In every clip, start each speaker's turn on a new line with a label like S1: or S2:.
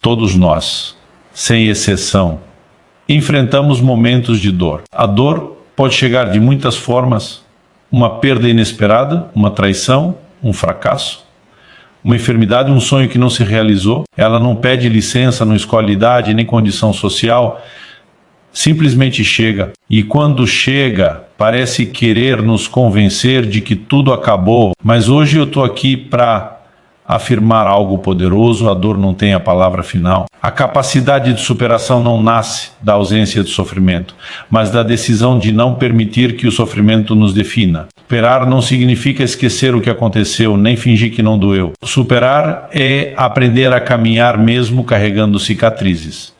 S1: Todos nós, sem exceção, enfrentamos momentos de dor. A dor pode chegar de muitas formas: uma perda inesperada, uma traição, um fracasso, uma enfermidade, um sonho que não se realizou. Ela não pede licença, não escolhe idade nem condição social, simplesmente chega. E quando chega, parece querer nos convencer de que tudo acabou. Mas hoje eu estou aqui para afirmar algo poderoso: a dor não tem a palavra final. A capacidade de superação não nasce da ausência de sofrimento, mas da decisão de não permitir que o sofrimento nos defina. Superar não significa esquecer o que aconteceu, nem fingir que não doeu. Superar é aprender a caminhar mesmo carregando cicatrizes.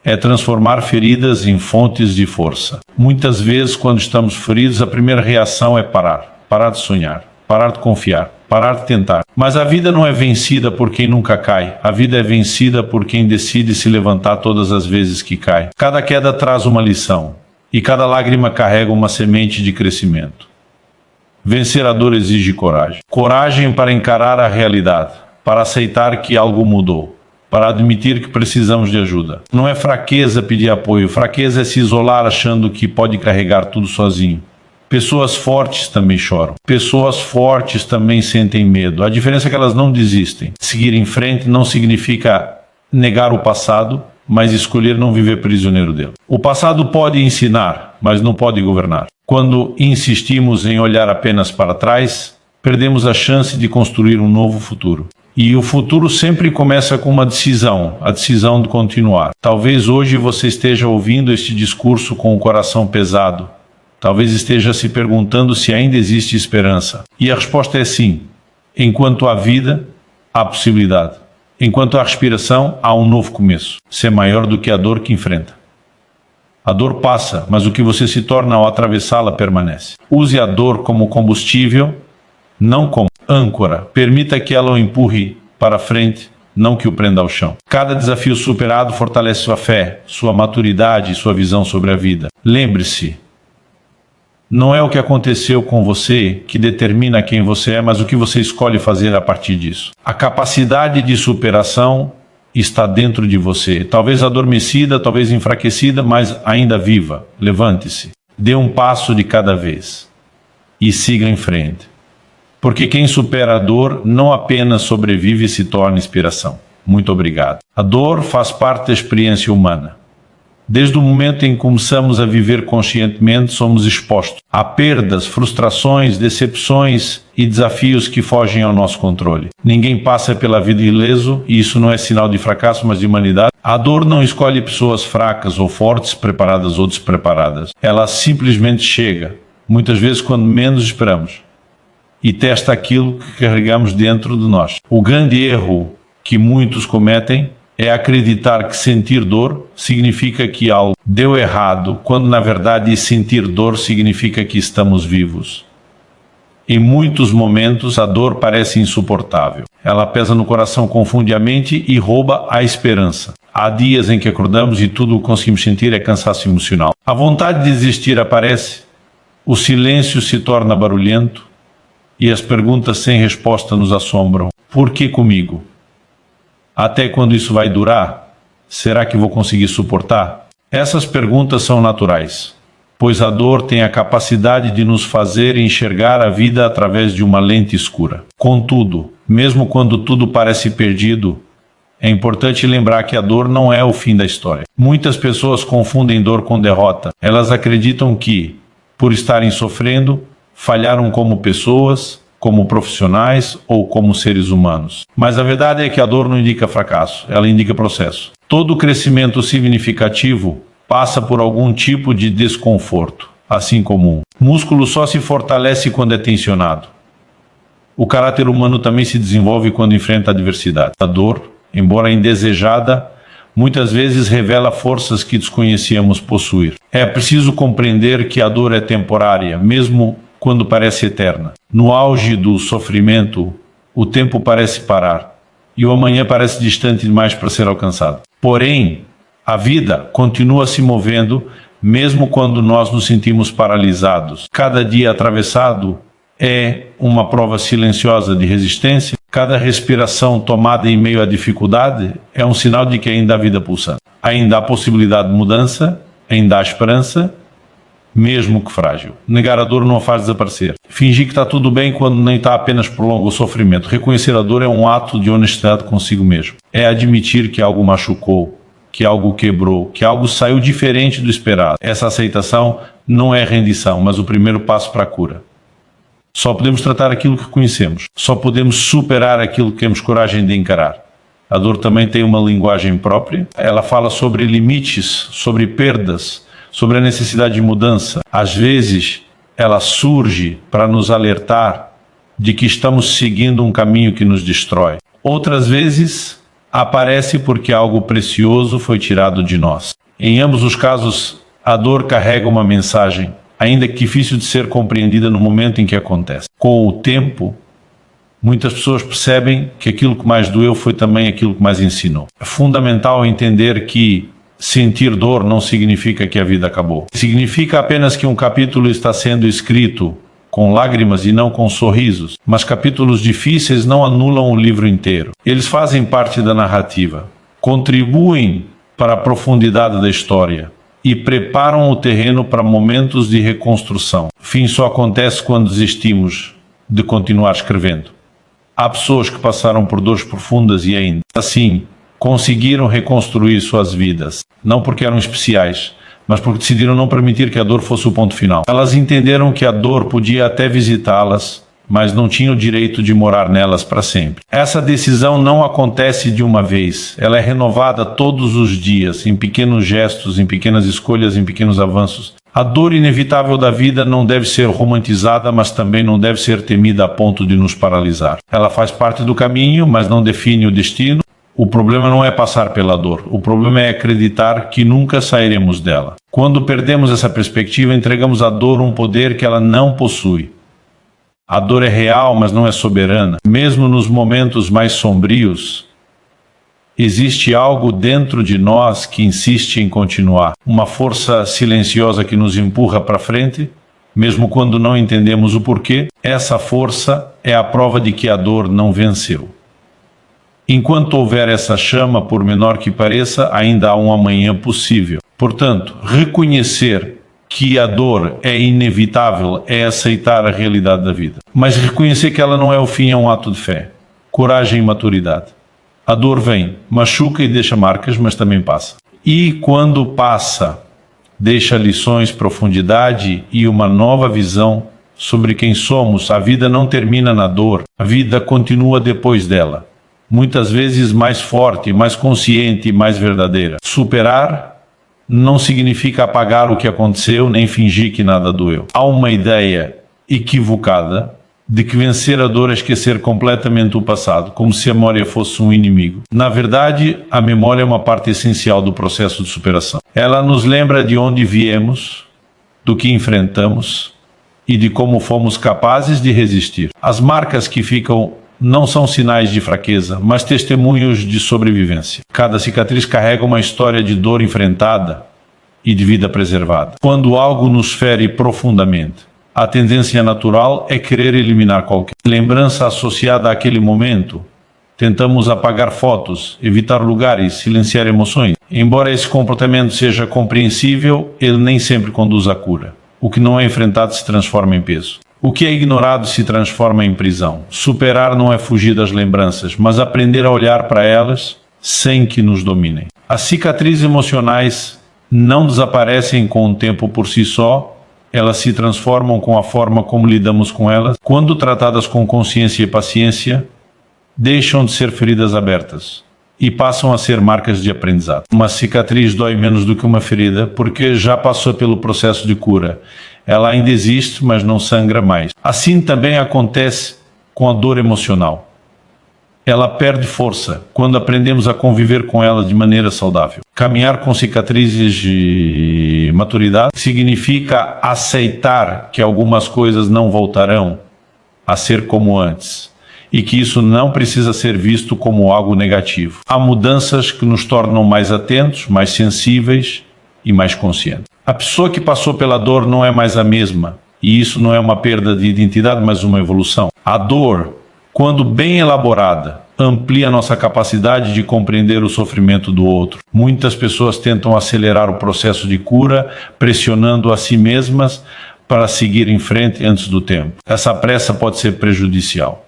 S1: É transformar feridas em fontes de força. Muitas vezes, quando estamos feridos, a primeira reação é parar. Parar de sonhar, parar de confiar, parar de tentar. Mas a vida não é vencida por quem nunca cai. A vida é vencida por quem decide se levantar todas as vezes que cai. Cada queda traz uma lição, e cada lágrima carrega uma semente de crescimento. Vencer a dor exige coragem. Coragem para encarar a realidade, para aceitar que algo mudou, para admitir que precisamos de ajuda. Não é fraqueza pedir apoio. Fraqueza é se isolar achando que pode carregar tudo sozinho. Pessoas fortes também choram. Pessoas fortes também sentem medo. A diferença é que elas não desistem. Seguir em frente não significa negar o passado, mas escolher não viver prisioneiro dele. O passado pode ensinar, mas não pode governar. Quando insistimos em olhar apenas para trás, perdemos a chance de construir um novo futuro. E o futuro sempre começa com uma decisão, a decisão de continuar. Talvez hoje você esteja ouvindo este discurso com o coração pesado. Talvez esteja se perguntando se ainda existe esperança. E a resposta é sim. Enquanto há vida, há possibilidade. Enquanto há respiração, há um novo começo. Ser maior do que a dor que enfrenta. A dor passa, mas o que você se torna ao atravessá-la permanece. Use a dor como combustível, não como âncora. Permita que ela o empurre para frente, não que o prenda ao chão. Cada desafio superado fortalece sua fé, sua maturidade e sua visão sobre a vida. Lembre-se, não é o que aconteceu com você que determina quem você é, mas o que você escolhe fazer a partir disso. A capacidade de superação está dentro de você. Talvez adormecida, talvez enfraquecida, mas ainda viva. Levante-se. Dê um passo de cada vez. E siga em frente. Porque quem supera a dor não apenas sobrevive e se torna inspiração. Muito obrigado. A dor faz parte da experiência humana. Desde o momento em que começamos a viver conscientemente, somos expostos a perdas, frustrações, decepções e desafios que fogem ao nosso controle. Ninguém passa pela vida ileso, e isso não é sinal de fracasso, mas de humanidade. A dor não escolhe pessoas fracas ou fortes, preparadas ou despreparadas. Ela simplesmente chega, muitas vezes quando menos esperamos, e testa aquilo que carregamos dentro de nós. O grande erro que muitos cometem é acreditar que sentir dor significa que algo deu errado, quando na verdade sentir dor significa que estamos vivos. Em muitos momentos a dor parece insuportável. Ela pesa no coração, confunde a mente e rouba a esperança. Há dias em que acordamos e tudo o que conseguimos sentir é cansaço emocional. A vontade de desistir aparece, o silêncio se torna barulhento e as perguntas sem resposta nos assombram. Por que comigo? Até quando isso vai durar? Será que vou conseguir suportar? Essas perguntas são naturais, pois a dor tem a capacidade de nos fazer enxergar a vida através de uma lente escura. Contudo, mesmo quando tudo parece perdido, é importante lembrar que a dor não é o fim da história. Muitas pessoas confundem dor com derrota. Elas acreditam que, por estarem sofrendo, falharam como pessoas, como profissionais ou como seres humanos. Mas a verdade é que a dor não indica fracasso, ela indica processo. Todo crescimento significativo passa por algum tipo de desconforto, assim como um músculo só se fortalece quando é tensionado. O caráter humano também se desenvolve quando enfrenta a adversidade. A dor, embora indesejada, muitas vezes revela forças que desconhecíamos possuir. É preciso compreender que a dor é temporária, mesmo quando parece eterna. No auge do sofrimento, o tempo parece parar e o amanhã parece distante demais para ser alcançado. Porém, a vida continua se movendo mesmo quando nós nos sentimos paralisados. Cada dia atravessado é uma prova silenciosa de resistência Cada respiração tomada em meio à dificuldade é um sinal de que ainda há vida pulsante. Ainda há possibilidade de mudança, ainda há esperança, mesmo que frágil. Negar a dor não a faz desaparecer. Fingir que está tudo bem quando nem está apenas prolonga o sofrimento. Reconhecer a dor é um ato de honestidade consigo mesmo. É admitir que algo machucou, que algo quebrou, que algo saiu diferente do esperado. Essa aceitação não é rendição, mas o primeiro passo para a cura. Só podemos tratar aquilo que conhecemos. Só podemos superar aquilo que temos coragem de encarar. A dor também tem uma linguagem própria. Ela fala sobre limites, sobre perdas, sobre a necessidade de mudança. Às vezes, ela surge para nos alertar de que estamos seguindo um caminho que nos destrói. Outras vezes, aparece porque algo precioso foi tirado de nós. Em ambos os casos, a dor carrega uma mensagem, ainda que difícil de ser compreendida no momento em que acontece. Com o tempo, muitas pessoas percebem que aquilo que mais doeu foi também aquilo que mais ensinou. É fundamental entender que sentir dor não significa que a vida acabou. Significa apenas que um capítulo está sendo escrito com lágrimas e não com sorrisos. Mas capítulos difíceis não anulam o livro inteiro. Eles fazem parte da narrativa, contribuem para a profundidade da história e preparam o terreno para momentos de reconstrução. O fim só acontece quando desistimos de continuar escrevendo. Há pessoas que passaram por dores profundas e ainda assim conseguiram reconstruir suas vidas, não porque eram especiais, mas porque decidiram não permitir que a dor fosse o ponto final. Elas entenderam que a dor podia até visitá-las, mas não tinha o direito de morar nelas para sempre. Essa decisão não acontece de uma vez, ela é renovada todos os dias, em pequenos gestos, em pequenas escolhas, em pequenos avanços. A dor inevitável da vida não deve ser romantizada, mas também não deve ser temida a ponto de nos paralisar. Ela faz parte do caminho, mas não define o destino. O problema não é passar pela dor, o problema é acreditar que nunca sairemos dela. Quando perdemos essa perspectiva, entregamos à dor um poder que ela não possui. A dor é real, mas não é soberana. Mesmo nos momentos mais sombrios, existe algo dentro de nós que insiste em continuar. Uma força silenciosa que nos empurra para frente, mesmo quando não entendemos o porquê. Essa força é a prova de que a dor não venceu. Enquanto houver essa chama, por menor que pareça, ainda há um amanhã possível. Portanto, reconhecer que a dor é inevitável é aceitar a realidade da vida. Mas reconhecer que ela não é o fim é um ato de fé, coragem e maturidade. A dor vem, machuca e deixa marcas, mas também passa. E quando passa, deixa lições, profundidade e uma nova visão sobre quem somos. A vida não termina na dor, a vida continua depois dela. Muitas vezes mais forte, mais consciente e mais verdadeira. Superar não significa apagar o que aconteceu, nem fingir que nada doeu. Há uma ideia equivocada de que vencer a dor é esquecer completamente o passado, como se a memória fosse um inimigo. Na verdade, a memória é uma parte essencial do processo de superação. Ela nos lembra de onde viemos, do que enfrentamos e de como fomos capazes de resistir. As marcas que ficam não são sinais de fraqueza, mas testemunhos de sobrevivência. Cada cicatriz carrega uma história de dor enfrentada e de vida preservada. Quando algo nos fere profundamente, a tendência natural é querer eliminar qualquer lembrança associada àquele momento. Tentamos apagar fotos, evitar lugares, silenciar emoções. Embora esse comportamento seja compreensível, ele nem sempre conduz à cura. O que não é enfrentado se transforma em peso. O que é ignorado se transforma em prisão. Superar não é fugir das lembranças, mas aprender a olhar para elas sem que nos dominem. As cicatrizes emocionais não desaparecem com o tempo por si só, elas se transformam com a forma como lidamos com elas. Quando tratadas com consciência e paciência, deixam de ser feridas abertas e passam a ser marcas de aprendizado. Uma cicatriz dói menos do que uma ferida porque já passou pelo processo de cura. Ela ainda existe, mas não sangra mais. Assim também acontece com a dor emocional. Ela perde força quando aprendemos a conviver com ela de maneira saudável. Caminhar com cicatrizes de maturidade significa aceitar que algumas coisas não voltarão a ser como antes e que isso não precisa ser visto como algo negativo. Há mudanças que nos tornam mais atentos, mais sensíveis e mais conscientes. A pessoa que passou pela dor não é mais a mesma, e isso não é uma perda de identidade, mas uma evolução. A dor Quando bem elaborada, amplia nossa capacidade de compreender o sofrimento do outro. Muitas pessoas tentam acelerar o processo de cura, pressionando a si mesmas para seguir em frente antes do tempo. Essa pressa pode ser prejudicial.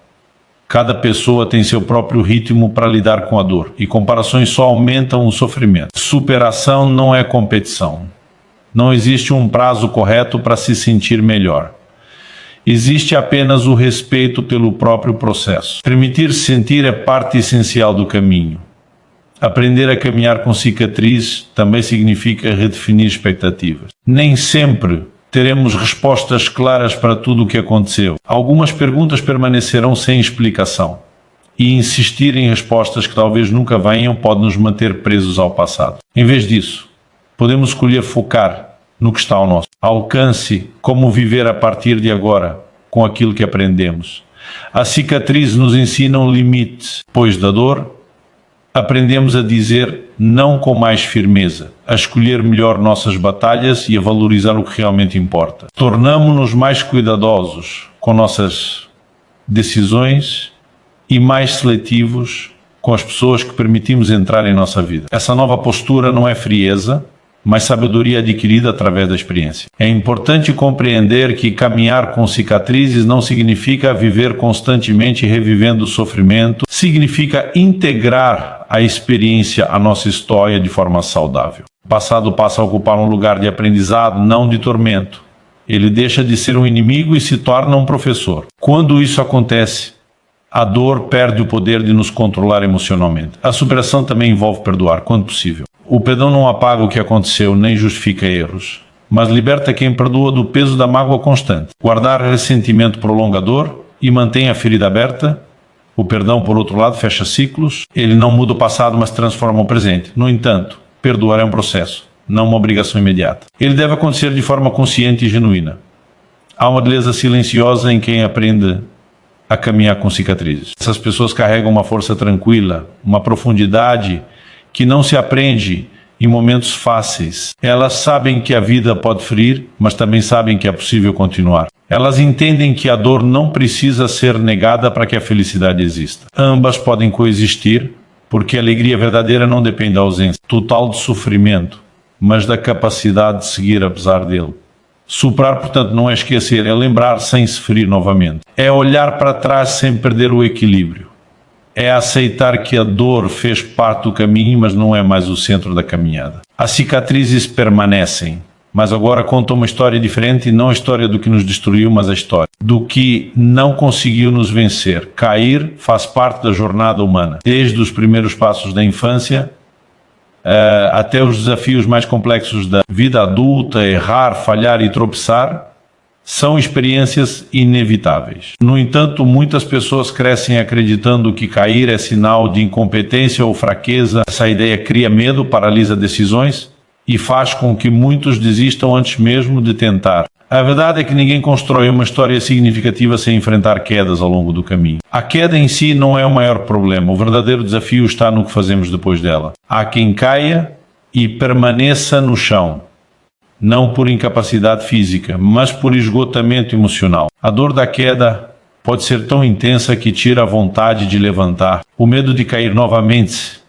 S1: Cada pessoa tem seu próprio ritmo para lidar com a dor, e comparações só aumentam o sofrimento. Superação não é competição. Não existe um prazo correto para se sentir melhor. Existe apenas o respeito pelo próprio processo. Permitir-se sentir é parte essencial do caminho. Aprender a caminhar com cicatriz também significa redefinir expectativas. Nem sempre teremos respostas claras para tudo o que aconteceu. Algumas perguntas permanecerão sem explicação. E insistir em respostas que talvez nunca venham pode nos manter presos ao passado. Em vez disso, podemos escolher focar no que está ao nosso alcance, como viver a partir de agora, com aquilo que aprendemos. As cicatrizes nos ensinam limites, pois da dor, aprendemos a dizer não com mais firmeza, a escolher melhor nossas batalhas e a valorizar o que realmente importa. Tornamo-nos mais cuidadosos com nossas decisões e mais seletivos com as pessoas que permitimos entrar em nossa vida. Essa nova postura não é frieza, mas sabedoria adquirida através da experiência. É importante compreender que caminhar com cicatrizes não significa viver constantemente revivendo o sofrimento, significa integrar a experiência à nossa história de forma saudável. O passado passa a ocupar um lugar de aprendizado, não de tormento. Ele deixa de ser um inimigo e se torna um professor. Quando isso acontece, a dor perde o poder de nos controlar emocionalmente. A superação também envolve perdoar, quando possível. O perdão não apaga o que aconteceu, nem justifica erros, mas liberta quem perdoa do peso da mágoa constante. Guardar ressentimento prolonga a dor e mantém a ferida aberta. O perdão, por outro lado, fecha ciclos. Ele não muda o passado, mas transforma o presente. No entanto, perdoar é um processo, não uma obrigação imediata. Ele deve acontecer de forma consciente e genuína. Há uma beleza silenciosa em quem aprende a caminhar com cicatrizes. Essas pessoas carregam uma força tranquila, uma profundidade que não se aprende em momentos fáceis. Elas sabem que a vida pode ferir, mas também sabem que é possível continuar. Elas entendem que a dor não precisa ser negada para que a felicidade exista. Ambas podem coexistir, porque a alegria verdadeira não depende da ausência total de sofrimento, mas da capacidade de seguir apesar dele. Superar, portanto, não é esquecer, é lembrar sem se ferir novamente. É olhar para trás sem perder o equilíbrio. É aceitar que a dor fez parte do caminho, mas não é mais o centro da caminhada. As cicatrizes permanecem, mas agora contam uma história diferente, e não a história do que nos destruiu, mas a história do que não conseguiu nos vencer. Cair faz parte da jornada humana, desde os primeiros passos da infância até os desafios mais complexos da vida adulta. Errar, falhar e tropeçar são experiências inevitáveis. No entanto, muitas pessoas crescem acreditando que cair é sinal de incompetência ou fraqueza. Essa ideia cria medo, paralisa decisões e faz com que muitos desistam antes mesmo de tentar. A verdade é que ninguém constrói uma história significativa sem enfrentar quedas ao longo do caminho. A queda em si não é o maior problema. O verdadeiro desafio está no que fazemos depois dela. Há quem caia e permaneça no chão. Não por incapacidade física, mas por esgotamento emocional. A dor da queda pode ser tão intensa que tira a vontade de levantar. O medo de cair novamente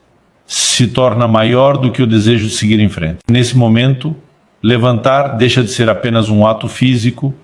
S1: se torna maior do que o desejo de seguir em frente. Nesse momento, levantar deixa de ser apenas um ato físico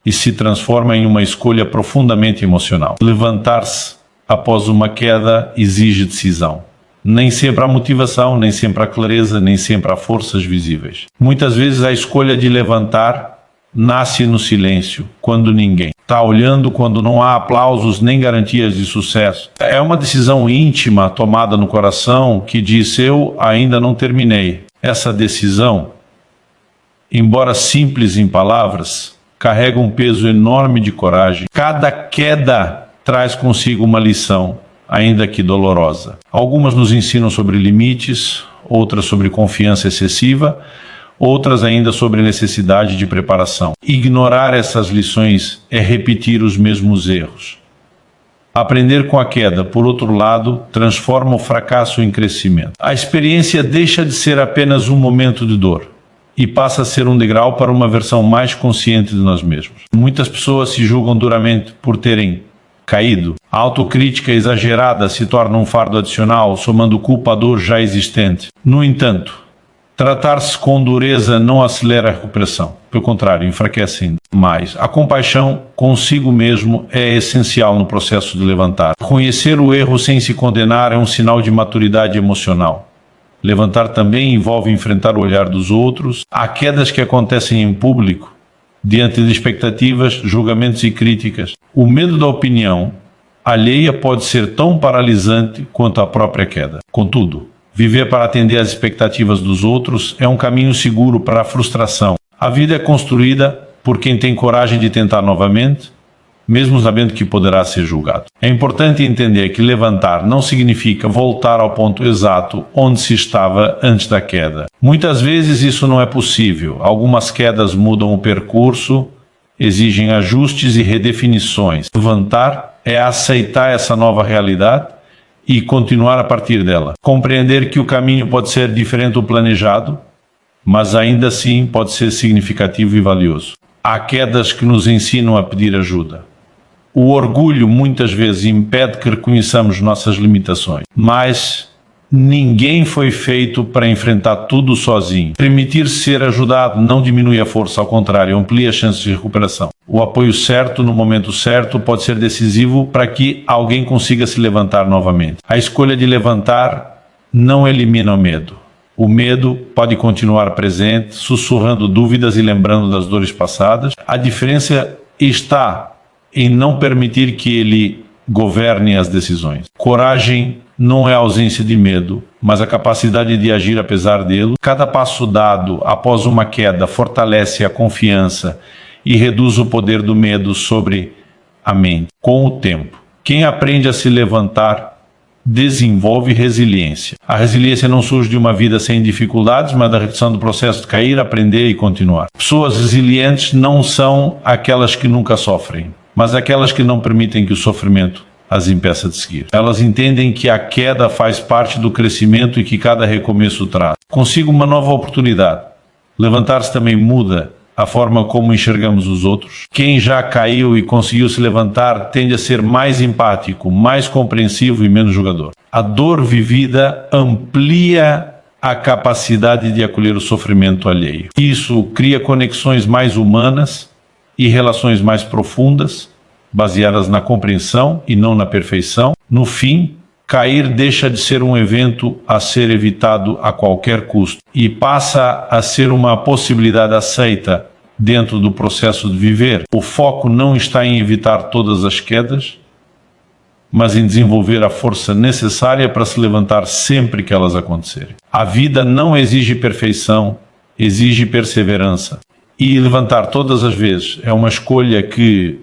S1: e se transforma em uma escolha profundamente emocional. Levantar-se após uma queda exige decisão. Nem sempre há motivação, nem sempre há clareza, nem sempre há forças visíveis. Muitas vezes a escolha de levantar nasce no silêncio, quando ninguém está olhando, quando não há aplausos nem garantias de sucesso. É uma decisão íntima tomada no coração que diz: eu ainda não terminei. Essa decisão, embora simples em palavras, carrega um peso enorme de coragem. Cada queda traz consigo uma lição, ainda que dolorosa. Algumas nos ensinam sobre limites, outras sobre confiança excessiva, outras ainda sobre necessidade de preparação. Ignorar essas lições é repetir os mesmos erros. Aprender com a queda, por outro lado, transforma o fracasso em crescimento. A experiência deixa de ser apenas um momento de dor e passa a ser um degrau para uma versão mais consciente de nós mesmos. Muitas pessoas se julgam duramente por terem caído. A autocrítica exagerada se torna um fardo adicional, somando culpa à dor já existente. No entanto, tratar-se com dureza não acelera a recuperação, pelo contrário, enfraquece ainda mais. A compaixão consigo mesmo é essencial no processo de levantar. Reconhecer o erro sem se condenar é um sinal de maturidade emocional. Levantar também envolve enfrentar o olhar dos outros. Há quedas que acontecem em público, diante de expectativas, julgamentos e críticas. O medo da opinião alheia pode ser tão paralisante quanto a própria queda. Contudo, viver para atender às expectativas dos outros é um caminho seguro para a frustração. A vida é construída por quem tem coragem de tentar novamente, mesmo sabendo que poderá ser julgado. É importante entender que levantar não significa voltar ao ponto exato onde se estava antes da queda. Muitas vezes isso não é possível. Algumas quedas mudam o percurso, exigem ajustes e redefinições. Levantar é aceitar essa nova realidade e continuar a partir dela. Compreender que o caminho pode ser diferente do planejado, mas ainda assim pode ser significativo e valioso. Há quedas que nos ensinam a pedir ajuda. O orgulho muitas vezes impede que reconheçamos nossas limitações, mas ninguém foi feito para enfrentar tudo sozinho. Permitir-se ser ajudado não diminui a força, ao contrário, amplia as chances de recuperação. O apoio certo, no momento certo, pode ser decisivo para que alguém consiga se levantar novamente. A escolha de levantar não elimina o medo. O medo pode continuar presente, sussurrando dúvidas e lembrando das dores passadas. A diferença está em não permitir que ele governe as decisões. Coragem não é a ausência de medo, mas a capacidade de agir apesar dele. Cada passo dado após uma queda fortalece a confiança e reduz o poder do medo sobre a mente. Com o tempo, quem aprende a se levantar desenvolve resiliência. A resiliência não surge de uma vida sem dificuldades, mas da repetição do processo de cair, aprender e continuar. Pessoas resilientes não são aquelas que nunca sofrem, mas aquelas que não permitem que o sofrimento as impeça de seguir. Elas entendem que a queda faz parte do crescimento e que cada recomeço traz consigo uma nova oportunidade. Levantar-se também muda a forma como enxergamos os outros. Quem já caiu e conseguiu se levantar tende a ser mais empático, mais compreensivo e menos julgador. A dor vivida amplia a capacidade de acolher o sofrimento alheio. Isso cria conexões mais humanas e relações mais profundas, baseadas na compreensão e não na perfeição. No fim, cair deixa de ser um evento a ser evitado a qualquer custo e passa a ser uma possibilidade aceita dentro do processo de viver. O foco não está em evitar todas as quedas, mas em desenvolver a força necessária para se levantar sempre que elas acontecerem. A vida não exige perfeição, exige perseverança. E levantar todas as vezes é uma escolha que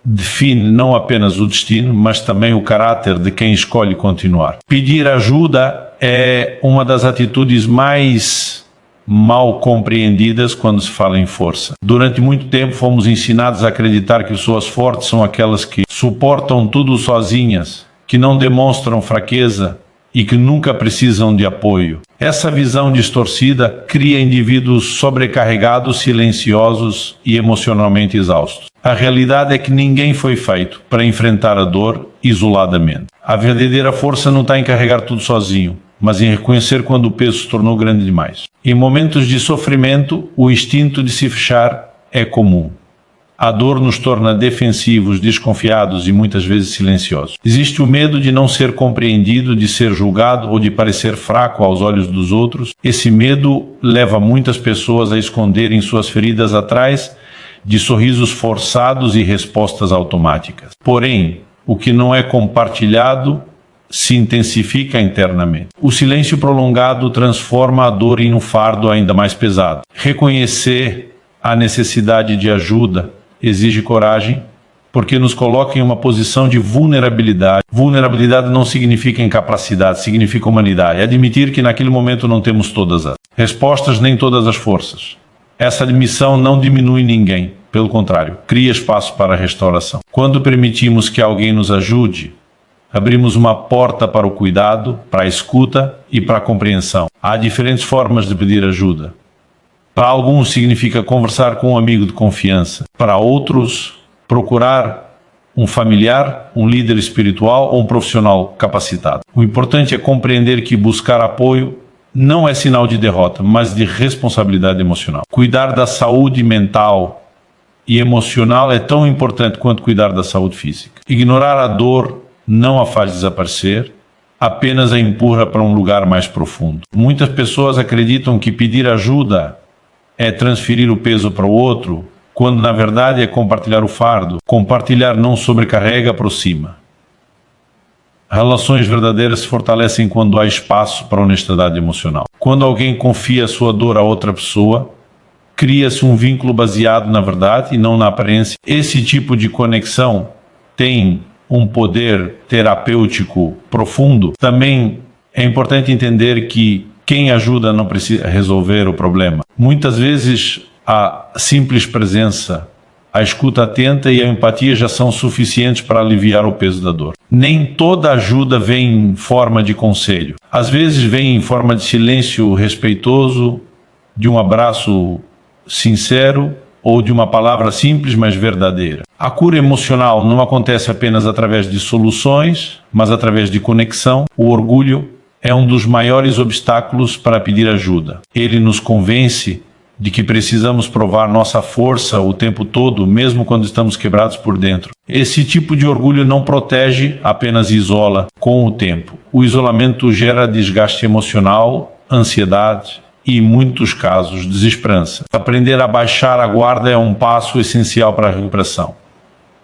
S1: define não apenas o destino, mas também o caráter de quem escolhe continuar. Pedir ajuda é uma das atitudes mais mal compreendidas quando se fala em força. Durante muito tempo fomos ensinados a acreditar que pessoas fortes são aquelas que suportam tudo sozinhas, que não demonstram fraqueza e que nunca precisam de apoio. Essa visão distorcida cria indivíduos sobrecarregados, silenciosos e emocionalmente exaustos. A realidade é que ninguém foi feito para enfrentar a dor isoladamente. A verdadeira força não está em carregar tudo sozinho, mas em reconhecer quando o peso se tornou grande demais. Em momentos de sofrimento, o instinto de se fechar é comum. A dor nos torna defensivos, desconfiados e muitas vezes silenciosos. Existe o medo de não ser compreendido, de ser julgado ou de parecer fraco aos olhos dos outros. Esse medo leva muitas pessoas a esconderem suas feridas atrás de sorrisos forçados e respostas automáticas. Porém, o que não é compartilhado se intensifica internamente. O silêncio prolongado transforma a dor em um fardo ainda mais pesado. Reconhecer a necessidade de ajuda exige coragem, porque nos coloca em uma posição de vulnerabilidade. Vulnerabilidade não significa incapacidade, significa humanidade. É admitir que naquele momento não temos todas as respostas nem todas as forças. Essa admissão não diminui ninguém, pelo contrário, cria espaço para a restauração. Quando permitimos que alguém nos ajude, abrimos uma porta para o cuidado, para a escuta e para a compreensão. Há diferentes formas de pedir ajuda. Para alguns significa conversar com um amigo de confiança. Para outros, procurar um familiar, um líder espiritual ou um profissional capacitado. O importante é compreender que buscar apoio não é sinal de derrota, mas de responsabilidade emocional. Cuidar da saúde mental e emocional é tão importante quanto cuidar da saúde física. Ignorar a dor não a faz desaparecer, apenas a empurra para um lugar mais profundo. Muitas pessoas acreditam que pedir ajuda é transferir o peso para o outro, quando na verdade é compartilhar o fardo. Compartilhar não sobrecarrega, aproxima. Relações verdadeiras se fortalecem quando há espaço para honestidade emocional. Quando alguém confia a sua dor a outra pessoa, cria-se um vínculo baseado na verdade e não na aparência. Esse tipo de conexão tem um poder terapêutico profundo. Também é importante entender que quem ajuda não precisa resolver o problema. Muitas vezes a simples presença, a escuta atenta e a empatia já são suficientes para aliviar o peso da dor. Nem toda ajuda vem em forma de conselho. Às vezes vem em forma de silêncio respeitoso, de um abraço sincero ou de uma palavra simples, mas verdadeira. A cura emocional não acontece apenas através de soluções, mas através de conexão. O orgulho é um dos maiores obstáculos para pedir ajuda. Ele nos convence de que precisamos provar nossa força o tempo todo, mesmo quando estamos quebrados por dentro. Esse tipo de orgulho não protege, apenas isola com o tempo. O isolamento gera desgaste emocional, ansiedade e, em muitos casos, desesperança. Aprender a baixar a guarda é um passo essencial para a recuperação.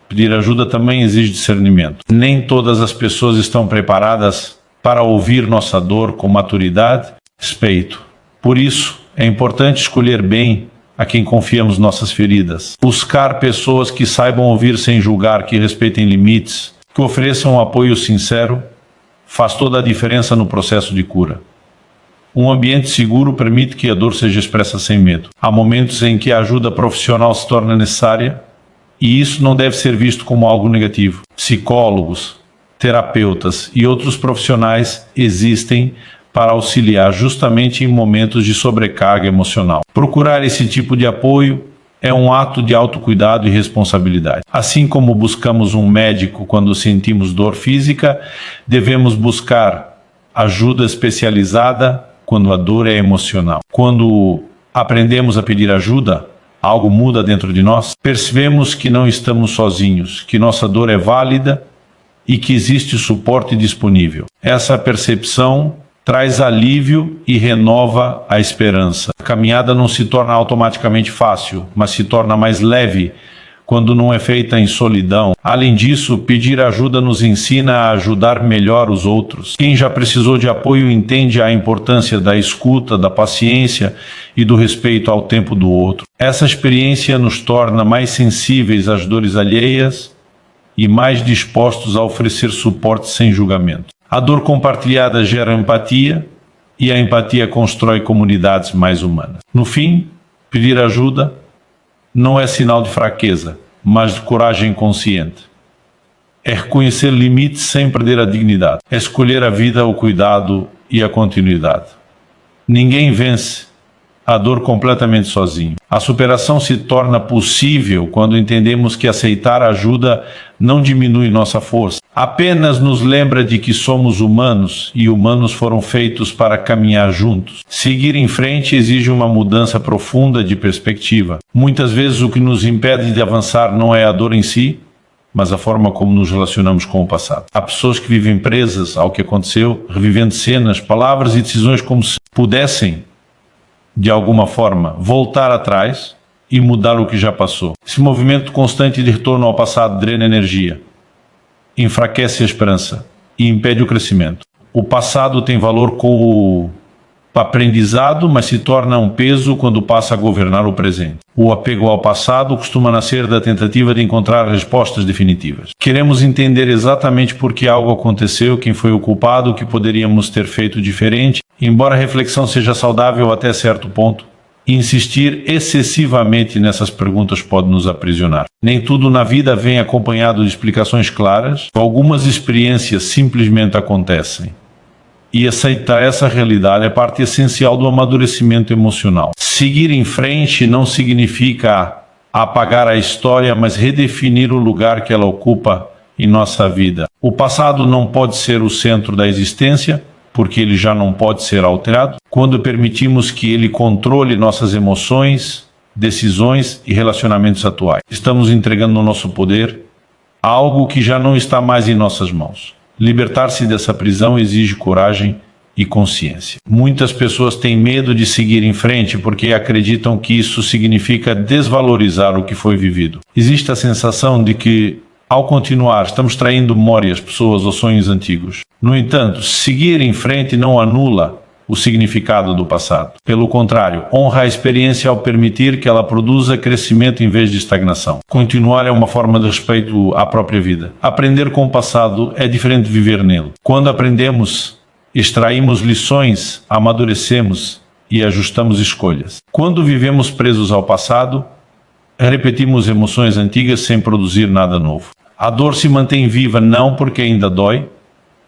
S1: Pedir ajuda também exige discernimento. Nem todas as pessoas estão preparadas para ouvir nossa dor com maturidade e respeito. Por isso, é importante escolher bem a quem confiamos nossas feridas. Buscar pessoas que saibam ouvir sem julgar, que respeitem limites, que ofereçam um apoio sincero, faz toda a diferença no processo de cura. Um ambiente seguro permite que a dor seja expressa sem medo. Há momentos em que a ajuda profissional se torna necessária e isso não deve ser visto como algo negativo. Psicólogos, terapeutas e outros profissionais existem para auxiliar justamente em momentos de sobrecarga emocional. Procurar esse tipo de apoio é um ato de autocuidado e responsabilidade. Assim como buscamos um médico quando sentimos dor física, devemos buscar ajuda especializada quando a dor é emocional. Quando aprendemos a pedir ajuda, algo muda dentro de nós. Percebemos que não estamos sozinhos, que nossa dor é válida e que existe suporte disponível. Essa percepção traz alívio e renova a esperança. A caminhada não se torna automaticamente fácil, mas se torna mais leve quando não é feita em solidão. Além disso, pedir ajuda nos ensina a ajudar melhor os outros. Quem já precisou de apoio entende a importância da escuta, da paciência e do respeito ao tempo do outro. Essa experiência nos torna mais sensíveis às dores alheias e mais dispostos a oferecer suporte sem julgamento. A dor compartilhada gera empatia e a empatia constrói comunidades mais humanas. No fim, pedir ajuda não é sinal de fraqueza, mas de coragem consciente. É reconhecer limites sem perder a dignidade. É escolher a vida, o cuidado e a continuidade. Ninguém vence a dor completamente sozinho. A superação se torna possível quando entendemos que aceitar ajuda não diminui nossa força, apenas nos lembra de que somos humanos e humanos foram feitos para caminhar juntos. Seguir em frente exige uma mudança profunda de perspectiva. Muitas vezes o que nos impede de avançar não é a dor em si, mas a forma como nos relacionamos com o passado. Há pessoas que vivem presas ao que aconteceu, revivendo cenas, palavras e decisões como se pudessem de alguma forma, voltar atrás e mudar o que já passou. Esse movimento constante de retorno ao passado drena energia, enfraquece a esperança e impede o crescimento. O passado tem valor como aprendizado, mas se torna um peso quando passa a governar o presente. O apego ao passado costuma nascer da tentativa de encontrar respostas definitivas. Queremos entender exatamente por que algo aconteceu, quem foi o culpado, o que poderíamos ter feito diferente. Embora a reflexão seja saudável até certo ponto, insistir excessivamente nessas perguntas pode nos aprisionar. Nem tudo na vida vem acompanhado de explicações claras. Algumas experiências simplesmente acontecem. E aceitar essa realidade é parte essencial do amadurecimento emocional. Seguir em frente não significa apagar a história, mas redefinir o lugar que ela ocupa em nossa vida. O passado não pode ser o centro da existência, porque ele já não pode ser alterado. Quando permitimos que ele controle nossas emoções, decisões e relacionamentos atuais, estamos entregando o nosso poder a algo que já não está mais em nossas mãos. Libertar-se dessa prisão exige coragem e consciência. Muitas pessoas têm medo de seguir em frente porque acreditam que isso significa desvalorizar o que foi vivido. Existe a sensação de que, ao continuar, estamos traindo memórias, pessoas ou sonhos antigos. No entanto, seguir em frente não anula o significado do passado. Pelo contrário, honra a experiência ao permitir que ela produza crescimento em vez de estagnação. Continuar é uma forma de respeito à própria vida. Aprender com o passado é diferente de viver nele. Quando aprendemos, extraímos lições, amadurecemos e ajustamos escolhas. Quando vivemos presos ao passado, repetimos emoções antigas sem produzir nada novo. A dor se mantém viva não porque ainda dói,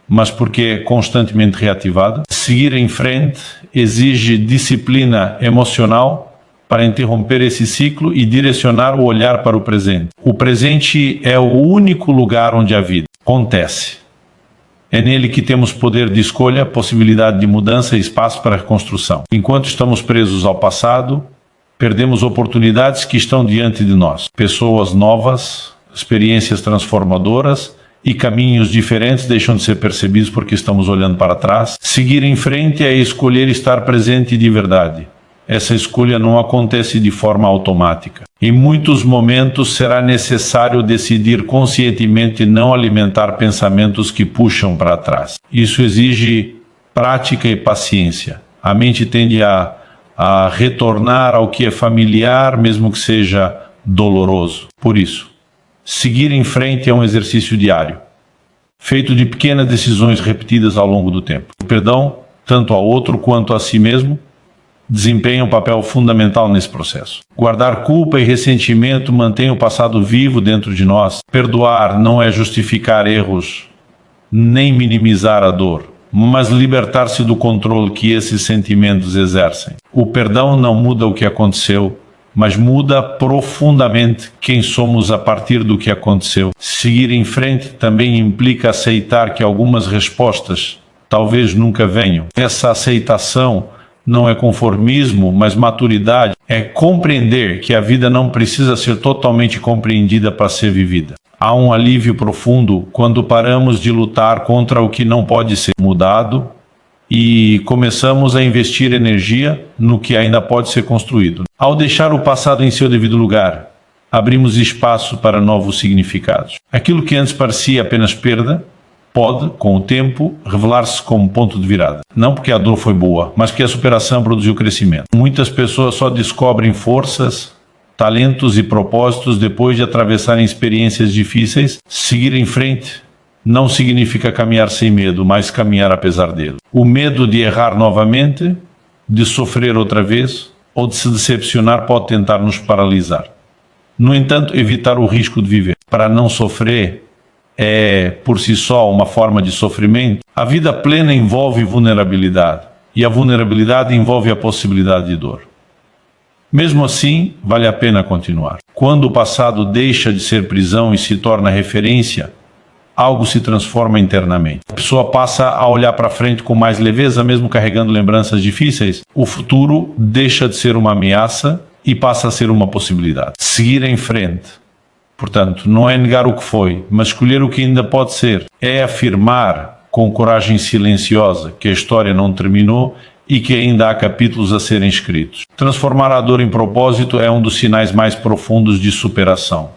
S1: mas porque é constantemente reativada. Seguir em frente exige disciplina emocional para interromper esse ciclo e direcionar o olhar para o presente. O presente é o único lugar onde a vida acontece. É nele que temos poder de escolha, possibilidade de mudança e espaço para a reconstrução. Enquanto estamos presos ao passado, perdemos oportunidades que estão diante de nós. Pessoas novas, experiências transformadoras e caminhos diferentes deixam de ser percebidos porque estamos olhando para trás. Seguir em frente é escolher estar presente de verdade. Essa escolha não acontece de forma automática. Em muitos momentos será necessário decidir conscientemente não alimentar pensamentos que puxam para trás. Isso exige prática e paciência. A mente tende a retornar ao que é familiar, mesmo que seja doloroso. Por isso, seguir em frente é um exercício diário, feito de pequenas decisões repetidas ao longo do tempo. O perdão, tanto ao outro quanto a si mesmo, desempenha um papel fundamental nesse processo. Guardar culpa e ressentimento mantém o passado vivo dentro de nós. Perdoar não é justificar erros, nem minimizar a dor, mas libertar-se do controle que esses sentimentos exercem. O perdão não muda o que aconteceu, mas muda profundamente quem somos a partir do que aconteceu. Seguir em frente também implica aceitar que algumas respostas talvez nunca venham. Essa aceitação não é conformismo, mas maturidade. É compreender que a vida não precisa ser totalmente compreendida para ser vivida. Há um alívio profundo quando paramos de lutar contra o que não pode ser mudado e começamos a investir energia no que ainda pode ser construído. Ao deixar o passado em seu devido lugar, abrimos espaço para novos significados. Aquilo que antes parecia apenas perda, pode, com o tempo, revelar-se como ponto de virada. Não porque a dor foi boa, mas que a superação produziu crescimento. Muitas pessoas só descobrem forças, talentos e propósitos depois de atravessarem experiências difíceis. Seguir em frente não significa caminhar sem medo, mas caminhar apesar dele. O medo de errar novamente, de sofrer outra vez ou de se decepcionar pode tentar nos paralisar. No entanto, evitar o risco de viver para não sofrer é, por si só, uma forma de sofrimento. A vida plena envolve vulnerabilidade, e a vulnerabilidade envolve a possibilidade de dor. Mesmo assim, vale a pena continuar. Quando o passado deixa de ser prisão e se torna referência, algo se transforma internamente. A pessoa passa a olhar para frente com mais leveza, mesmo carregando lembranças difíceis. O futuro deixa de ser uma ameaça e passa a ser uma possibilidade. Seguir em frente, portanto, não é negar o que foi, mas escolher o que ainda pode ser. É afirmar com coragem silenciosa que a história não terminou e que ainda há capítulos a serem escritos. Transformar a dor em propósito é um dos sinais mais profundos de superação.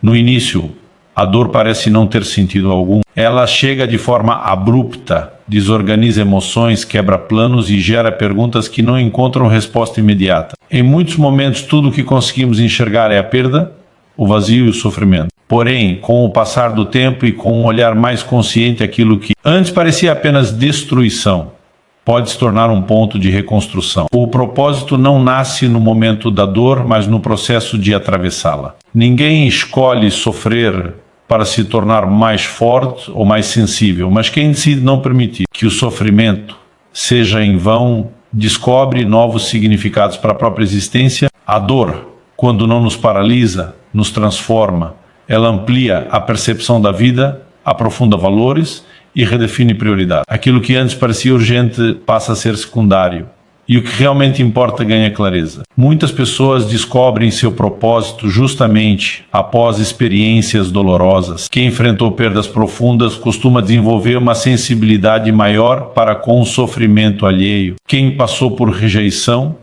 S1: No início, a dor parece não ter sentido algum. Ela chega de forma abrupta, desorganiza emoções, quebra planos e gera perguntas que não encontram resposta imediata. Em muitos momentos, tudo o que conseguimos enxergar é a perda, o vazio e o sofrimento. Porém, com o passar do tempo e com um olhar mais consciente, aquilo que antes parecia apenas destruição pode se tornar um ponto de reconstrução. O propósito não nasce no momento da dor, mas no processo de atravessá-la. Ninguém escolhe sofrer para se tornar mais forte ou mais sensível, mas quem decide não permitir que o sofrimento seja em vão, descobre novos significados para a própria existência. A dor, quando não nos paralisa, nos transforma. Ela amplia a percepção da vida, aprofunda valores e redefine prioridades. Aquilo que antes parecia urgente passa a ser secundário. E o que realmente importa ganha clareza. Muitas pessoas descobrem seu propósito justamente após experiências dolorosas. Quem enfrentou perdas profundas costuma desenvolver uma sensibilidade maior para com o sofrimento alheio. Quem passou por rejeição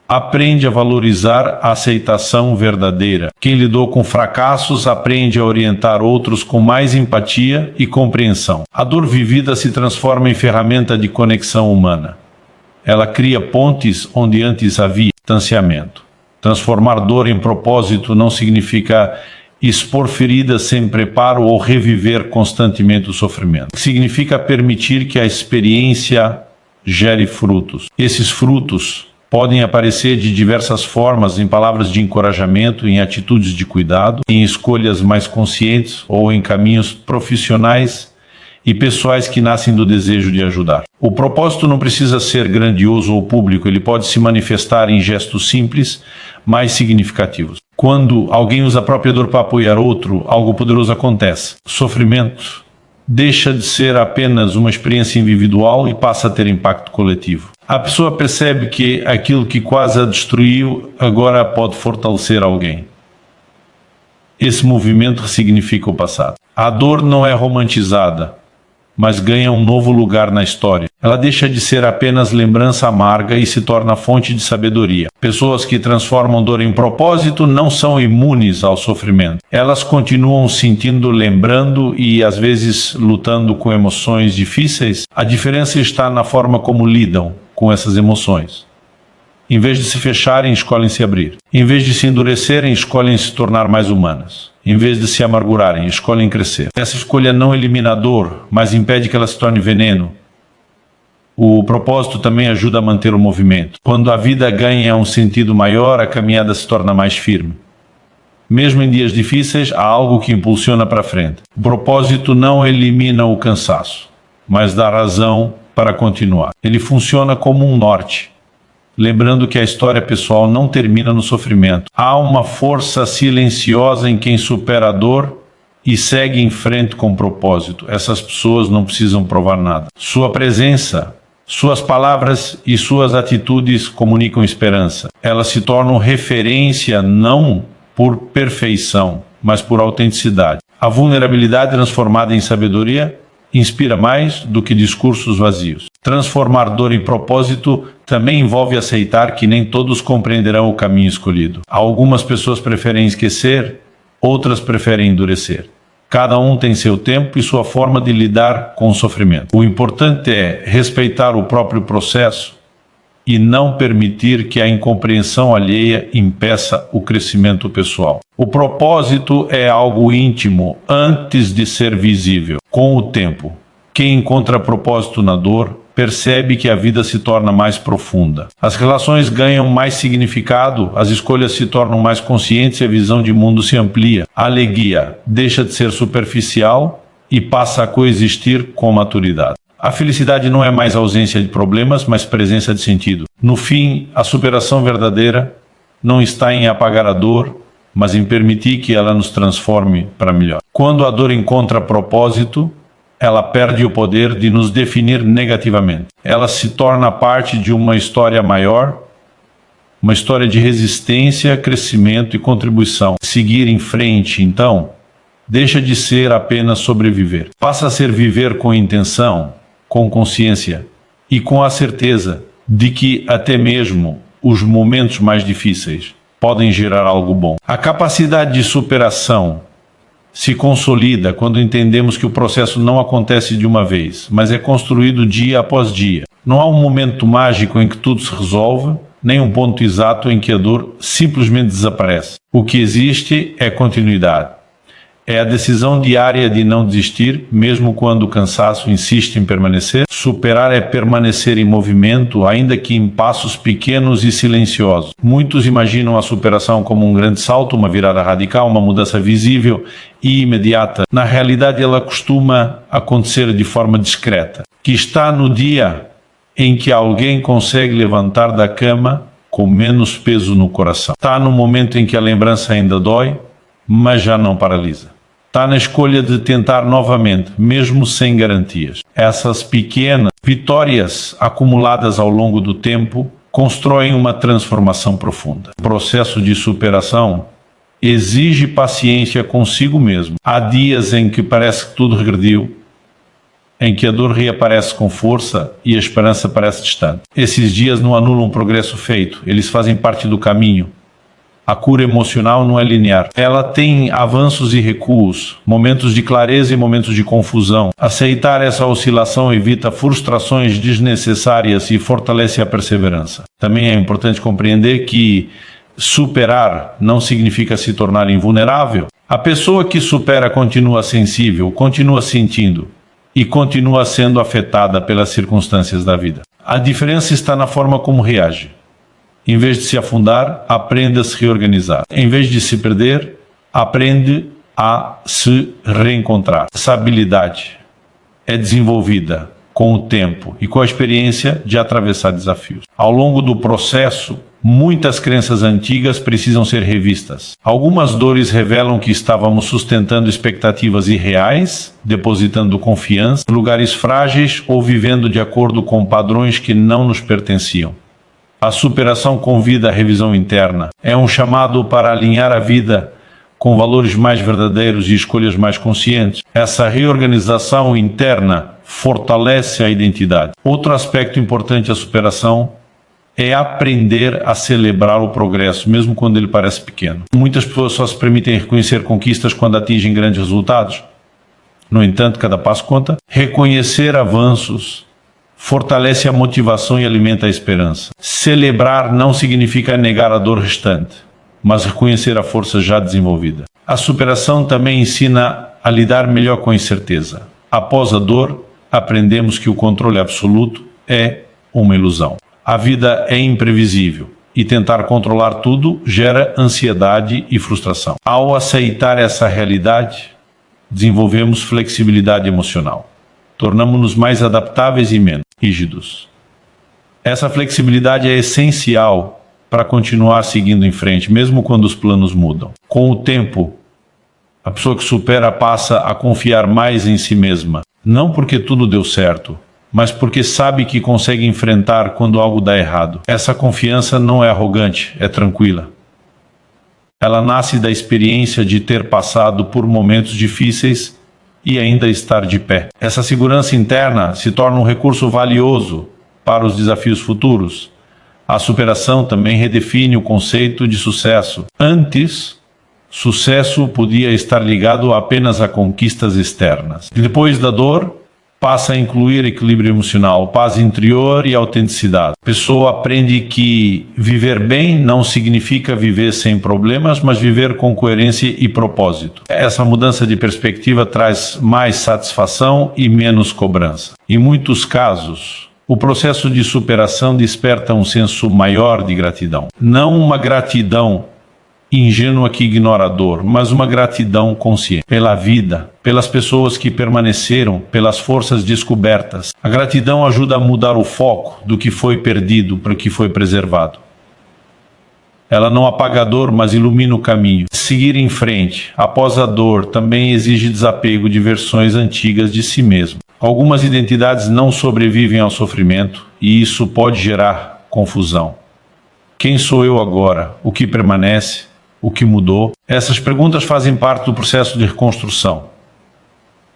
S1: aprende a valorizar a aceitação verdadeira. Quem lidou com fracassos aprende a orientar outros com mais empatia e compreensão. A dor vivida se transforma em ferramenta de conexão humana. Ela cria pontes onde antes havia distanciamento. Transformar dor em propósito não significa expor feridas sem preparo ou reviver constantemente o sofrimento. Significa permitir que a experiência gere frutos. Esses frutos podem aparecer de diversas formas, em palavras de encorajamento, em atitudes de cuidado, em escolhas mais conscientes ou em caminhos profissionais e pessoais que nascem do desejo de ajudar. O propósito não precisa ser grandioso ou público, ele pode se manifestar em gestos simples, mais significativos. Quando alguém usa a própria dor para apoiar outro, algo poderoso acontece. O sofrimento deixa de ser apenas uma experiência individual e passa a ter impacto coletivo. A pessoa percebe que aquilo que quase a destruiu agora pode fortalecer alguém. Esse movimento ressignifica o passado. A dor não é romantizada, mas ganha um novo lugar na história. Ela deixa de ser apenas lembrança amarga e se torna fonte de sabedoria. Pessoas que transformam dor em propósito não são imunes ao sofrimento. Elas continuam sentindo, lembrando e às vezes lutando com emoções difíceis. A diferença está na forma como lidam com essas emoções. Em vez de se fecharem, escolhem se abrir. Em vez de se endurecerem, escolhem se tornar mais humanas. Em vez de se amargurarem, escolhem crescer. Essa escolha não elimina a dor, mas impede que ela se torne veneno. O propósito também ajuda a manter o movimento. Quando a vida ganha um sentido maior, a caminhada se torna mais firme. Mesmo em dias difíceis, há algo que impulsiona para frente. O propósito não elimina o cansaço, mas dá razão para continuar. Ele funciona como um norte. Lembrando que a história pessoal não termina no sofrimento. Há uma força silenciosa em quem supera a dor e segue em frente com propósito. Essas pessoas não precisam provar nada. Sua presença, suas palavras e suas atitudes comunicam esperança. Elas se tornam referência não por perfeição, mas por autenticidade. A vulnerabilidade transformada em sabedoria inspira mais do que discursos vazios. Transformar dor em propósito também envolve aceitar que nem todos compreenderão o caminho escolhido. Algumas pessoas preferem esquecer, outras preferem endurecer. Cada um tem seu tempo e sua forma de lidar com o sofrimento. O importante é respeitar o próprio processo e não permitir que a incompreensão alheia impeça o crescimento pessoal. O propósito é algo íntimo antes de ser visível. Com o tempo, quem encontra propósito na dor percebe que a vida se torna mais profunda. As relações ganham mais significado, as escolhas se tornam mais conscientes e a visão de mundo se amplia. A alegria deixa de ser superficial e passa a coexistir com maturidade. A felicidade não é mais ausência de problemas, mas presença de sentido. No fim, a superação verdadeira não está em apagar a dor, mas em permitir que ela nos transforme para melhor. Quando a dor encontra propósito, ela perde o poder de nos definir negativamente. Ela se torna parte de uma história maior, uma história de resistência, crescimento e contribuição. Seguir em frente, então, deixa de ser apenas sobreviver. Passa a ser viver com intenção, com consciência e com a certeza de que até mesmo os momentos mais difíceis podem gerar algo bom. A capacidade de superação se consolida quando entendemos que o processo não acontece de uma vez, mas é construído dia após dia. Não há um momento mágico em que tudo se resolve, nem um ponto exato em que a dor simplesmente desaparece. O que existe é continuidade. É a decisão diária de não desistir, mesmo quando o cansaço insiste em permanecer. Superar é permanecer em movimento, ainda que em passos pequenos e silenciosos. Muitos imaginam a superação como um grande salto, uma virada radical, uma mudança visível e imediata. Na realidade, ela costuma acontecer de forma discreta, que está no dia em que alguém consegue levantar da cama com menos peso no coração. Está no momento em que a lembrança ainda dói, mas já não paralisa. Está na escolha de tentar novamente, mesmo sem garantias. Essas pequenas vitórias acumuladas ao longo do tempo constroem uma transformação profunda. O processo de superação exige paciência consigo mesmo. Há dias em que parece que tudo regrediu, em que a dor reaparece com força e a esperança parece distante. Esses dias não anulam o progresso feito, eles fazem parte do caminho. A cura emocional não é linear. Ela tem avanços e recuos, momentos de clareza e momentos de confusão. Aceitar essa oscilação evita frustrações desnecessárias e fortalece a perseverança. Também é importante compreender que superar não significa se tornar invulnerável. A pessoa que supera continua sensível, continua sentindo e continua sendo afetada pelas circunstâncias da vida. A diferença está na forma como reage. Em vez de se afundar, aprende a se reorganizar. Em vez de se perder, aprende a se reencontrar. Essa habilidade é desenvolvida com o tempo e com a experiência de atravessar desafios. Ao longo do processo, muitas crenças antigas precisam ser revistas. Algumas dores revelam que estávamos sustentando expectativas irreais, depositando confiança em lugares frágeis ou vivendo de acordo com padrões que não nos pertenciam. A superação convida à revisão interna. É um chamado para alinhar a vida com valores mais verdadeiros e escolhas mais conscientes. Essa reorganização interna fortalece a identidade. Outro aspecto importante da superação é aprender a celebrar o progresso, mesmo quando ele parece pequeno. Muitas pessoas só se permitem reconhecer conquistas quando atingem grandes resultados. No entanto, cada passo conta. Reconhecer avanços fortalece a motivação e alimenta a esperança. Celebrar não significa negar a dor restante, mas reconhecer a força já desenvolvida. A superação também ensina a lidar melhor com a incerteza. Após a dor, aprendemos que o controle absoluto é uma ilusão. A vida é imprevisível e tentar controlar tudo gera ansiedade e frustração. Ao aceitar essa realidade, desenvolvemos flexibilidade emocional. Tornamos-nos mais adaptáveis e menos rígidos. Essa flexibilidade é essencial para continuar seguindo em frente, mesmo quando os planos mudam. Com o tempo, a pessoa que supera passa a confiar mais em si mesma, não porque tudo deu certo, mas porque sabe que consegue enfrentar quando algo dá errado. Essa confiança não é arrogante, é tranquila. Ela nasce da experiência de ter passado por momentos difíceis e ainda estar de pé. Essa segurança interna se torna um recurso valioso para os desafios futuros. A superação também redefine o conceito de sucesso. Antes, sucesso podia estar ligado apenas a conquistas externas. Depois da dor, passa a incluir equilíbrio emocional, paz interior e autenticidade. A pessoa aprende que viver bem não significa viver sem problemas, mas viver com coerência e propósito. Essa mudança de perspectiva traz mais satisfação e menos cobrança. Em muitos casos, o processo de superação desperta um senso maior de gratidão. Não uma gratidão ingênua que ignora a dor, mas uma gratidão consciente pela vida, pelas pessoas que permaneceram, pelas forças descobertas. A gratidão ajuda a mudar o foco do que foi perdido para o que foi preservado. Ela não apaga a dor, mas ilumina o caminho. Seguir em frente, após a dor, também exige desapego de versões antigas de si mesmo. Algumas identidades não sobrevivem ao sofrimento e isso pode gerar confusão. Quem sou eu agora? O que permanece? O que mudou? Essas perguntas fazem parte do processo de reconstrução.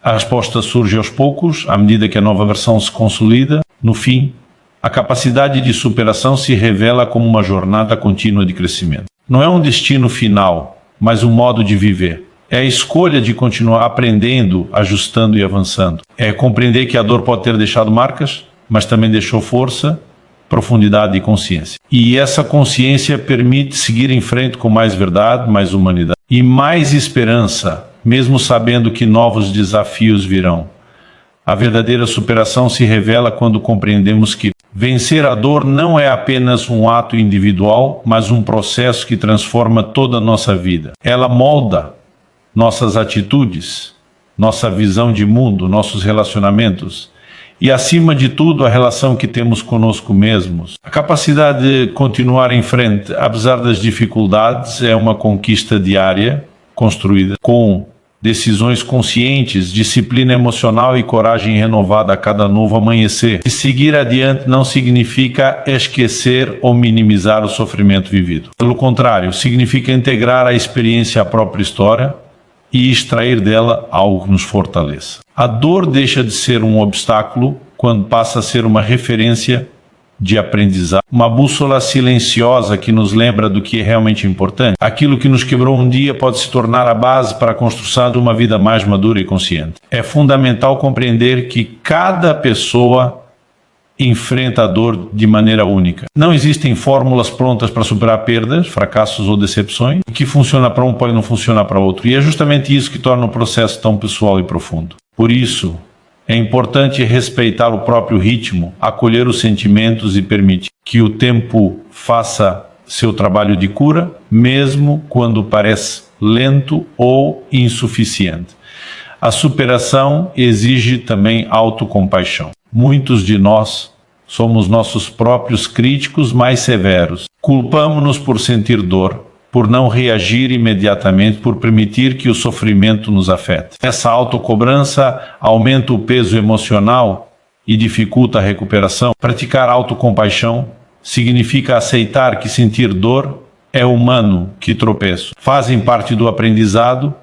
S1: A resposta surge aos poucos, à medida que a nova versão se consolida. No fim, a capacidade de superação se revela como uma jornada contínua de crescimento. Não é um destino final, mas um modo de viver. É a escolha de continuar aprendendo, ajustando e avançando. É compreender que a dor pode ter deixado marcas, mas também deixou força, profundidade e consciência. E essa consciência permite seguir em frente com mais verdade, mais humanidade e mais esperança, mesmo sabendo que novos desafios virão. A verdadeira superação se revela quando compreendemos que vencer a dor não é apenas um ato individual, mas um processo que transforma toda a nossa vida. Ela molda nossas atitudes, nossa visão de mundo, nossos relacionamentos e, acima de tudo, a relação que temos conosco mesmos. A capacidade de continuar em frente, apesar das dificuldades, é uma conquista diária, construída com decisões conscientes, disciplina emocional e coragem renovada a cada novo amanhecer. E seguir adiante não significa esquecer ou minimizar o sofrimento vivido. Pelo contrário, significa integrar a experiência à própria história e extrair dela algo que nos fortaleça. A dor deixa de ser um obstáculo quando passa a ser uma referência de aprendizado, uma bússola silenciosa que nos lembra do que é realmente importante. Aquilo que nos quebrou um dia pode se tornar a base para a construção de uma vida mais madura e consciente. É fundamental compreender que cada pessoa enfrenta a dor de maneira única. Não existem fórmulas prontas para superar perdas, fracassos ou decepções. O que funciona para um pode não funcionar para outro. E é justamente isso que torna o processo tão pessoal e profundo. Por isso, é importante respeitar o próprio ritmo, acolher os sentimentos e permitir que o tempo faça seu trabalho de cura, mesmo quando parece lento ou insuficiente. A superação exige também autocompaixão. Muitos de nós somos nossos próprios críticos mais severos. Culpamos-nos por sentir dor, por não reagir imediatamente, por permitir que o sofrimento nos afete. Essa autocobrança aumenta o peso emocional e dificulta a recuperação. Praticar autocompaixão significa aceitar que sentir dor é humano, que tropeço fazem parte do aprendizado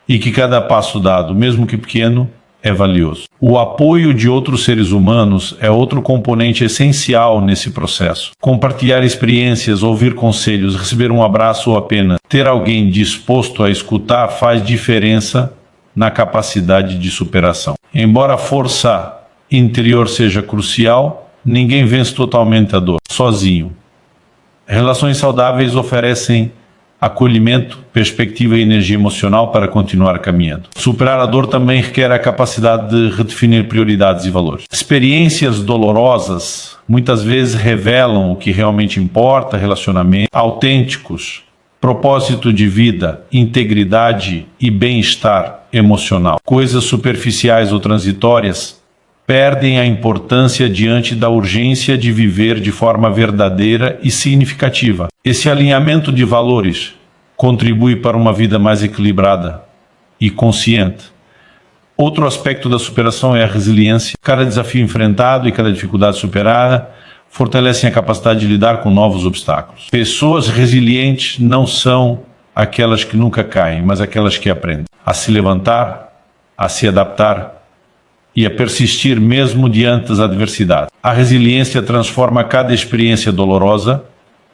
S1: e que cada passo dado, mesmo que pequeno, é valioso. O apoio de outros seres humanos é outro componente essencial nesse processo. Compartilhar experiências, ouvir conselhos, receber um abraço ou apenas ter alguém disposto a escutar faz diferença na capacidade de superação. Embora a força interior seja crucial, ninguém vence totalmente a dor sozinho. Relações saudáveis oferecem acolhimento, perspectiva e energia emocional para continuar caminhando. Superar a dor também requer a capacidade de redefinir prioridades e valores. Experiências dolorosas muitas vezes revelam o que realmente importa, relacionamentos autênticos, propósito de vida, integridade e bem-estar emocional. Coisas superficiais ou transitórias perdem a importância diante da urgência de viver de forma verdadeira e significativa. Esse alinhamento de valores contribui para uma vida mais equilibrada e consciente. Outro aspecto da superação é a resiliência. Cada desafio enfrentado e cada dificuldade superada fortalecem a capacidade de lidar com novos obstáculos. Pessoas resilientes não são aquelas que nunca caem, mas aquelas que aprendem a se levantar, a se adaptar e a persistir mesmo diante das adversidades. A resiliência transforma cada experiência dolorosa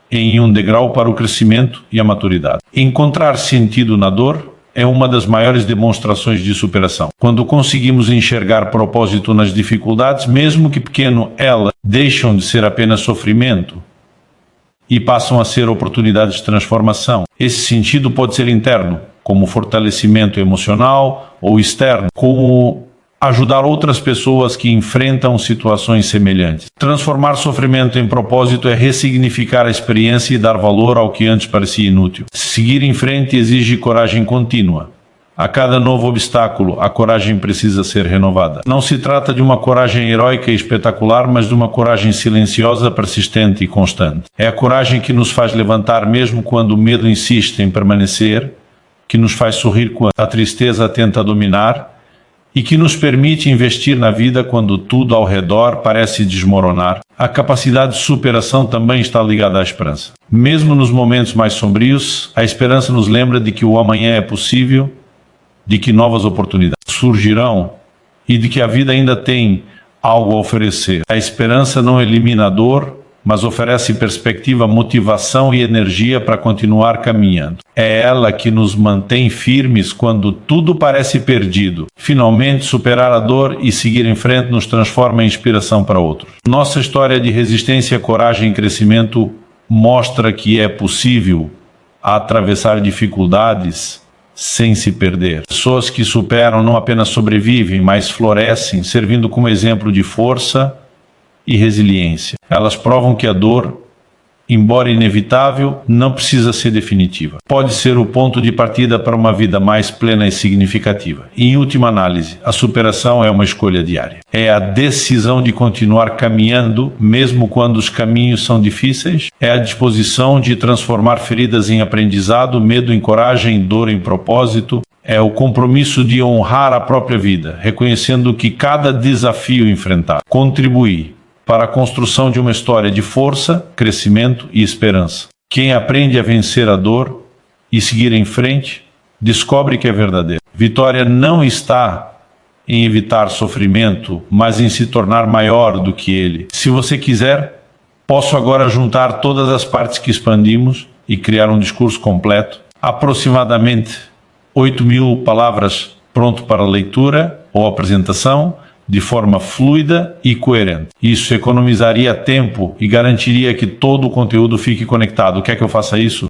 S1: em um degrau para o crescimento e a maturidade. Encontrar sentido na dor é uma das maiores demonstrações de superação. Quando conseguimos enxergar propósito nas dificuldades, mesmo que pequeno, elas deixam de ser apenas sofrimento e passam a ser oportunidades de transformação. Esse sentido pode ser interno, como fortalecimento emocional, ou externo, como ajudar outras pessoas que enfrentam situações semelhantes. Transformar sofrimento em propósito é ressignificar a experiência e dar valor ao que antes parecia inútil. Seguir em frente exige coragem contínua. A cada novo obstáculo, a coragem precisa ser renovada. Não se trata de uma coragem heróica e espetacular, mas de uma coragem silenciosa, persistente e constante. É a coragem que nos faz levantar mesmo quando o medo insiste em permanecer, que nos faz sorrir quando a tristeza tenta dominar, e que nos permite investir na vida quando tudo ao redor parece desmoronar. A capacidade de superação também está ligada à esperança. Mesmo nos momentos mais sombrios, a esperança nos lembra de que o amanhã é possível, de que novas oportunidades surgirão e de que a vida ainda tem algo a oferecer. A esperança não elimina a dor, mas oferece perspectiva, motivação e energia para continuar caminhando. É ela que nos mantém firmes quando tudo parece perdido. Finalmente, superar a dor e seguir em frente nos transforma em inspiração para outros. Nossa história de resistência, coragem e crescimento mostra que é possível atravessar dificuldades sem se perder. Pessoas que superam não apenas sobrevivem, mas florescem, servindo como exemplo de força e resiliência. Elas provam que a dor, embora inevitável, não precisa ser definitiva. Pode ser o ponto de partida para uma vida mais plena e significativa. E, em última análise, a superação é uma escolha diária. É a decisão de continuar caminhando, mesmo quando os caminhos são difíceis. É a disposição de transformar feridas em aprendizado, medo em coragem, dor em propósito. É o compromisso de honrar a própria vida, reconhecendo que cada desafio enfrentar contribui para a construção de uma história de força, crescimento e esperança. Quem aprende a vencer a dor e seguir em frente, descobre que é verdadeiro. Vitória não está em evitar sofrimento, mas em se tornar maior do que ele. Se você quiser, posso agora juntar todas as partes que expandimos e criar um discurso completo, aproximadamente 8.000 palavras pronto para leitura ou apresentação, de forma fluida e coerente. Isso economizaria tempo e garantiria que todo o conteúdo fique conectado. Quer que eu faça isso?